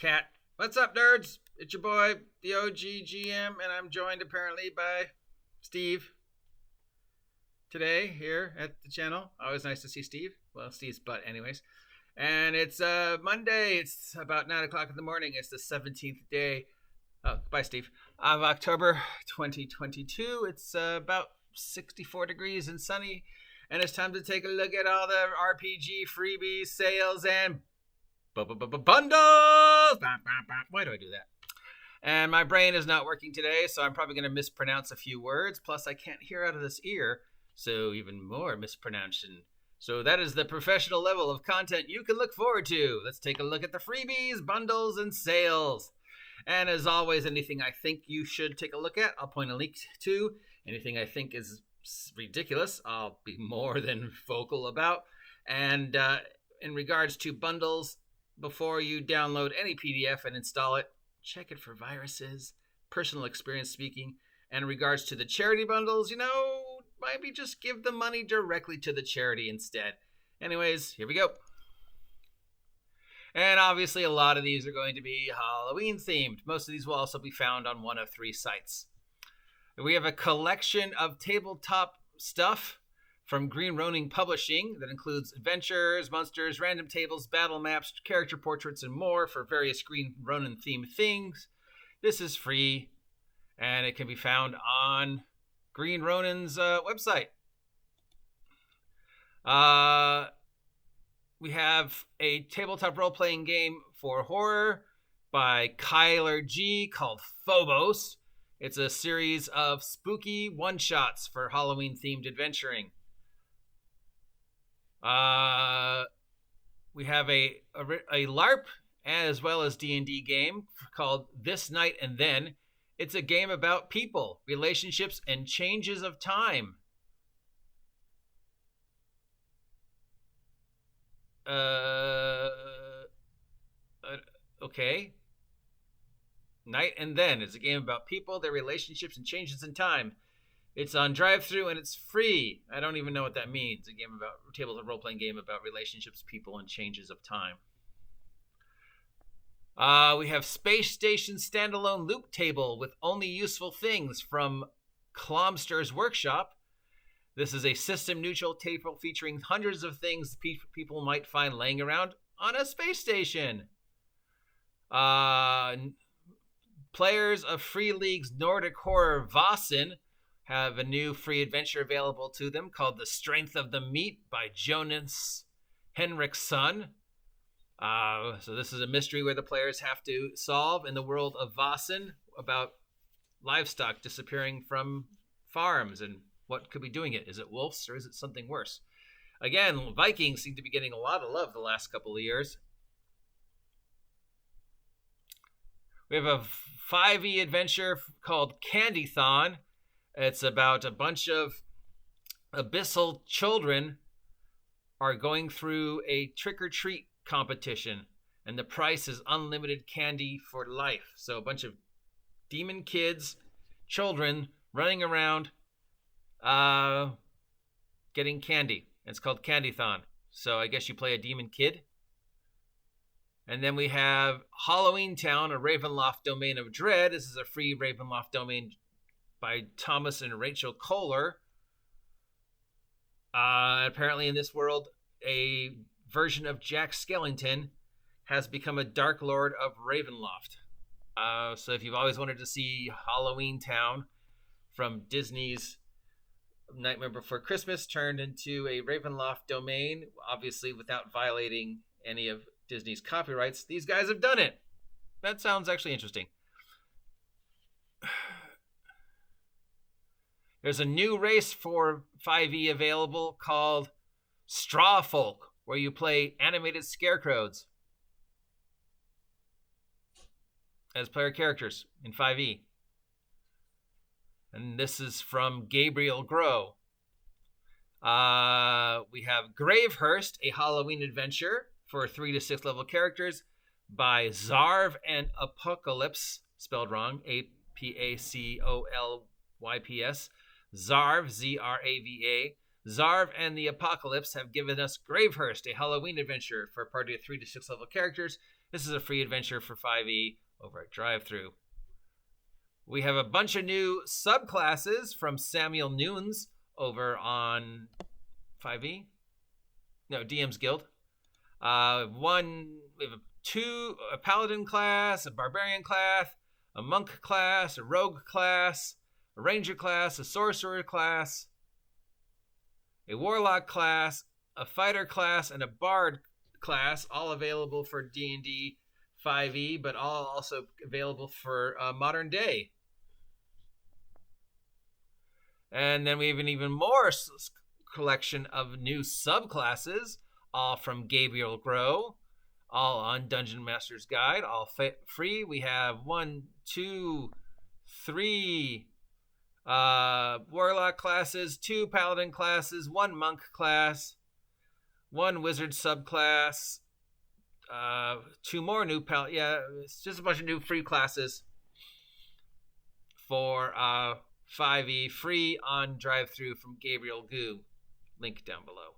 cat. What's up, nerds? It's your boy, the OG GM, and I'm joined apparently by Steve today here at the channel. Always nice to see Steve. Well, Steve's butt anyways. And it's Monday. It's about 9 o'clock in the morning. It's the 17th day. Oh, bye, Steve. Of October 2022. It's about 64 degrees and sunny. And it's time to take a look at all the RPG freebies, sales, and bundles. Why do I do that? And my brain is not working today, so I'm probably going to mispronounce a few words. Plus, I can't hear out of this ear, so even more mispronunciation. So that is the professional level of content you can look forward to. Let's take a look at the freebies, bundles, and sales. And as always, anything I think you should take a look at, I'll point a link to. Anything I think is ridiculous, I'll be more than vocal about. And in regards to bundles, before you download any PDF and install it, check it for viruses, personal experience speaking. And in regards to the charity bundles, maybe just give the money directly to the charity instead. Anyways, here we go. And obviously a lot of these are going to be Halloween themed. Most of these will also be found on one of 3 sites. We have a collection of tabletop stuff from Green Ronin Publishing that includes adventures, monsters, random tables, battle maps, character portraits, and more for various Green Ronin themed things. This is free, and it can be found on Green Ronin's website. We have a tabletop role-playing game for horror by Kyler G called Phobos. It's a series of spooky one-shots for Halloween-themed adventuring. We have a LARP as well as D&D game called This Night and Then. It's a game about people, relationships, and changes of time. Okay. Night and Then is a game about people, their relationships, and changes in time. It's on DriveThru and it's free. I don't even know what that means. A tabletop role-playing game about relationships, people, and changes of time. We have Space Station Standalone Loop Table with Only Useful Things from Clomster's Workshop. This is a system-neutral table featuring hundreds of things people might find laying around on a space station. Players of Free League's Nordic horror Vasen have a new free adventure available to them called The Strength of the Meat by Jonas Henriksson. So this is a mystery where the players have to solve in the world of Vasen about livestock disappearing from farms and what could be doing it. Is it wolves or is it something worse? Again, Vikings seem to be getting a lot of love the last couple of years. We have a 5e adventure called Candython. It's about a bunch of abyssal children are going through a trick-or-treat competition, and the price is unlimited candy for life. So a bunch of demon kids, children, running around getting candy. It's called Candython. So I guess you play a demon kid. And then we have Halloween Town, a Ravenloft domain of dread. This is a free Ravenloft domain by Thomas and Rachel Kohler. Apparently in this world, a version of Jack Skellington has become a Dark Lord of Ravenloft. So if you've always wanted to see Halloween Town from Disney's Nightmare Before Christmas turned into a Ravenloft domain, obviously without violating any of Disney's copyrights, these guys have done it. That sounds actually interesting. There's a new race for 5e available called Straw Folk, where you play animated scarecrows as player characters in 5e. And this is from Gabriel Grow. We have Gravehurst, a Halloween adventure for 3 to 6 level characters by Zarv and Apocalypse, spelled wrong, Apacolyps. Zarv, Z-R-A-V-A. Zarv and the Apocalypse have given us Gravehurst, a Halloween adventure for a party of 3 to 6 level characters This is a free adventure for 5e over at DriveThru. We have a bunch of new subclasses from Samuel Nunes over on 5e. No, DM's Guild. We have a paladin class, a barbarian class, a monk class, a rogue class, a ranger class, a sorcerer class, a warlock class, a fighter class, and a bard class, all available for D&D 5e, but all also available for modern day. And then we have an even more collection of new subclasses, all from Gabriel Grow, all on Dungeon Master's Guide, all free. We have 3 warlock classes, 2 paladin classes, 1 monk class, 1 wizard subclass, 2 more new it's just a bunch of new free classes for 5e, free on DriveThru from Gabriel Goo. Link down below.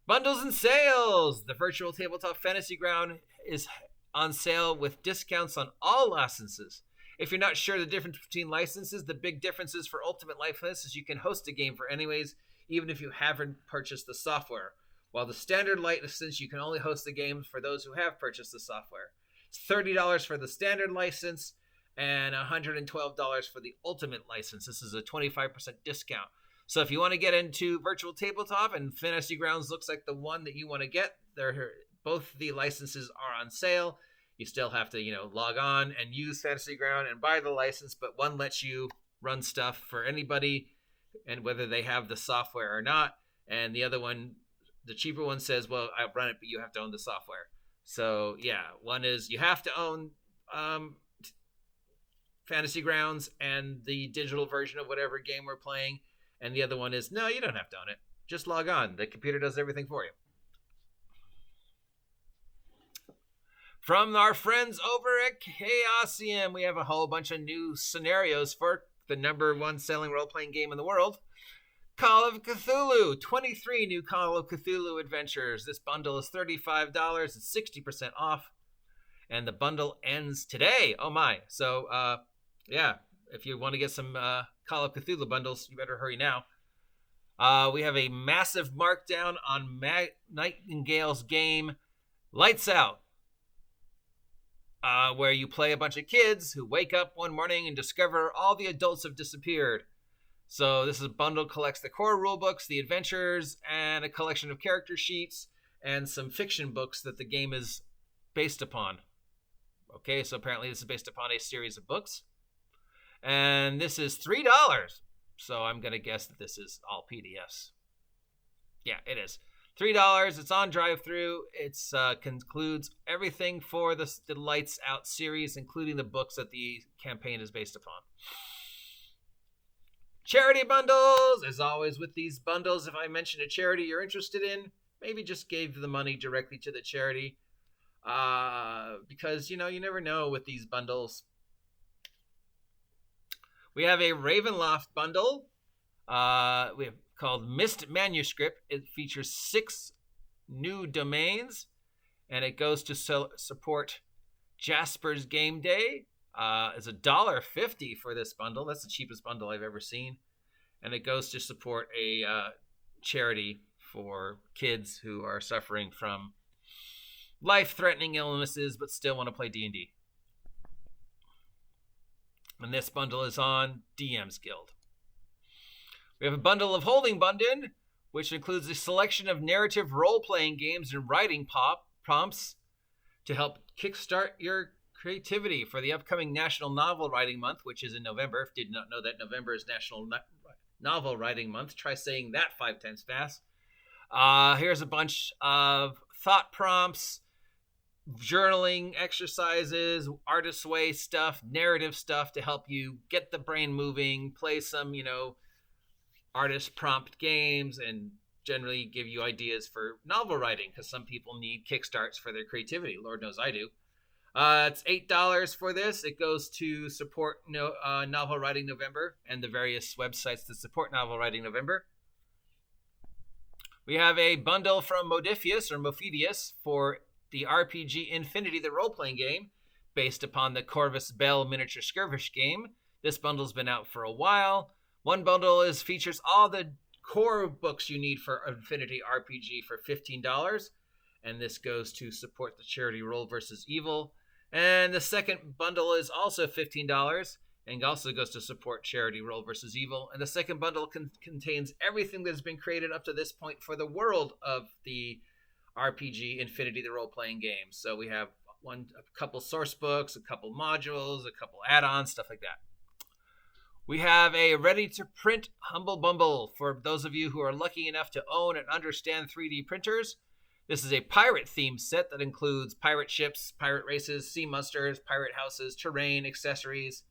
Bundles and sales! The virtual tabletop fantasy ground is on sale with discounts on all licenses. If you're not sure the difference between licenses, the big differences for Ultimate License is you can host a game for anyways, even if you haven't purchased the software. While the standard license, you can only host the games for those who have purchased the software. It's $30 for the standard license and $112 for the Ultimate license. This is a 25% discount. So if you want to get into virtual tabletop and Fantasy Grounds looks like the one that you want to get, both the licenses are on sale. You still have to, log on and use Fantasy Ground and buy the license, but one lets you run stuff for anybody and whether they have the software or not. And the other one, the cheaper one says, well, I'll run it, but you have to own the software. So yeah, one is you have to own Fantasy Grounds and the digital version of whatever game we're playing. And the other one is, no, you don't have to own it. Just log on. The computer does everything for you. From our friends over at Chaosium, we have a whole bunch of new scenarios for the #1 selling role-playing game in the world, Call of Cthulhu. 23 new Call of Cthulhu adventures. This bundle is $35. It's 60% off. And the bundle ends today. Oh my. So, if you want to get some Call of Cthulhu bundles, you better hurry now. We have a massive markdown on Nightingale's game, Lights Out, where you play a bunch of kids who wake up one morning and discover all the adults have disappeared. So this is a bundle, collects the core rulebooks, the adventures, and a collection of character sheets, and some fiction books that the game is based upon. Okay, so apparently this is based upon a series of books. And this is $3. So I'm going to guess that this is all PDFs. Yeah, it is. $3. It's on DriveThru. It concludes everything for the Lights Out series, including the books that the campaign is based upon. Charity bundles. As always with these bundles, if I mention a charity you're interested in, maybe just give the money directly to the charity. Because, you never know with these bundles. We have a Ravenloft bundle. We have called Mist Manuscript. It features 6 new domains, and it goes to support Jasper's Game Day. It's $1.50 for this bundle. That's the cheapest bundle I've ever seen, and it goes to support a charity for kids who are suffering from life-threatening illnesses but still want to play D&D. And this bundle is on DM's Guild. We have a bundle of Holding Bunded, which includes a selection of narrative role-playing games and writing prompts to help kickstart your creativity for the upcoming National Novel Writing Month, which is in November. If you did not know that November is National Novel Writing Month, try saying that 5 times fast. Here's a bunch of thought prompts, journaling exercises, artist's way stuff, narrative stuff to help you get the brain moving, play some, artist prompt games, and generally give you ideas for novel writing, because some people need kickstarts for their creativity. Lord knows I do. It's $8 for this. It goes to support Novel Writing November and the various websites that support Novel Writing November. We have a bundle from Modifius for the RPG Infinity, the role-playing game, based upon the Corvus Bell miniature skirmish game. This bundle's been out for a while. One bundle features all the core books you need for Infinity RPG for $15, and this goes to support the charity Roll vs. Evil. And the second bundle is also $15 and also goes to support charity Roll vs. Evil. And the second bundle contains everything that's been created up to this point for the world of the RPG Infinity, the role-playing game. So we have a couple source books, a couple modules, a couple add-ons, stuff like that. We have a ready-to-print Humble Bundle for those of you who are lucky enough to own and understand 3D printers. This is a pirate-themed set that includes pirate ships, pirate races, sea monsters, pirate houses, terrain, accessories,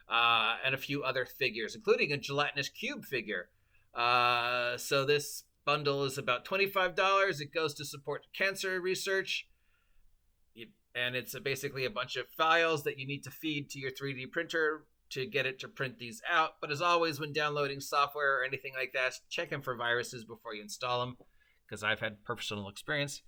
and a few other figures, including a gelatinous cube figure. So this bundle is about $25. It goes to support cancer research, and it's basically a bunch of files that you need to feed to your 3D printer to get it to print these out. But as always, when downloading software or anything like that, check them for viruses before you install them, because I've had personal experience.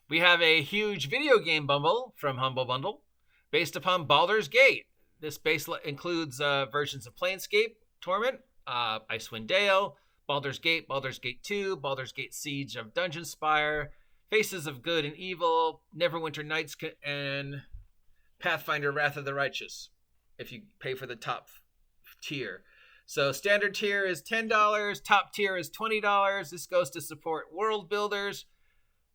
We have a huge video game bundle from Humble Bundle based upon Baldur's Gate. This base includes versions of Planescape, Torment, Icewind Dale, Baldur's Gate 2, Baldur's Gate Siege of Dungeonspire, Faces of Good and Evil, Neverwinter Nights, and Pathfinder Wrath of the Righteous, if you pay for the top tier. So standard tier is $10, top tier is $20. This goes to support world builders.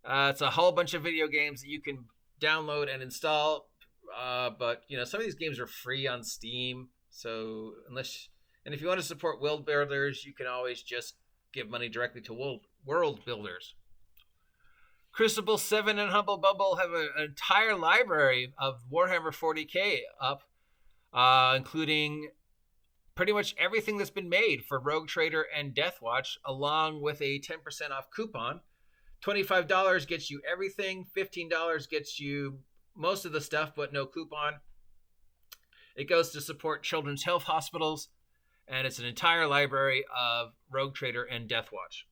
It's a whole bunch of video games that you can download and install. But some of these games are free on Steam. So if you want to support world builders, you can always just give money directly to world builders. Crucible 7 and Humble Bundle have an entire library of Warhammer 40k up, including pretty much everything that's been made for Rogue Trader and Deathwatch, along with a 10% off coupon. $25 gets you everything. $15 gets you most of the stuff, but no coupon. It goes to support children's health hospitals, and it's an entire library of Rogue Trader and Deathwatch.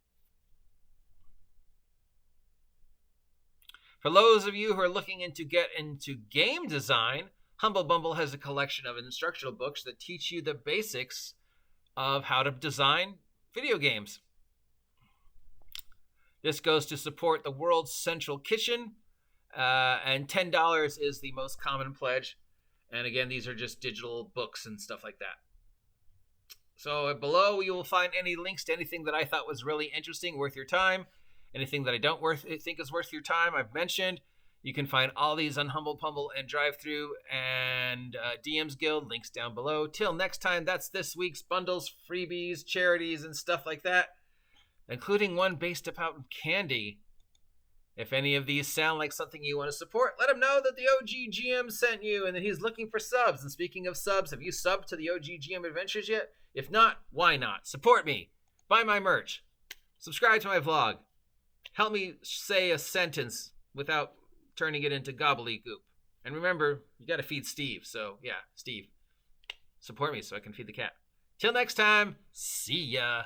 For those of you who are looking to get into game design, Humble Bundle has a collection of instructional books that teach you the basics of how to design video games. This goes to support the world's central kitchen, and $10 is the most common pledge. And again, these are just digital books and stuff like that. So below you will find any links to anything that I thought was really interesting, worth your time. Anything that I don't think is worth your time, I've mentioned. You can find all these on Humble Bundle and DriveThru and DM's Guild. Links down below. Till next time, that's this week's bundles, freebies, charities, and stuff like that, including one based upon candy. If any of these sound like something you want to support, let him know that the OG GM sent you and that he's looking for subs. And speaking of subs, have you subbed to the OG GM Adventures yet? If not, why not? Support me. Buy my merch. Subscribe to my vlog. Help me say a sentence without turning it into gobbledygook. And remember, you got to feed Steve. So, yeah, Steve, support me so I can feed the cat. Till next time, see ya.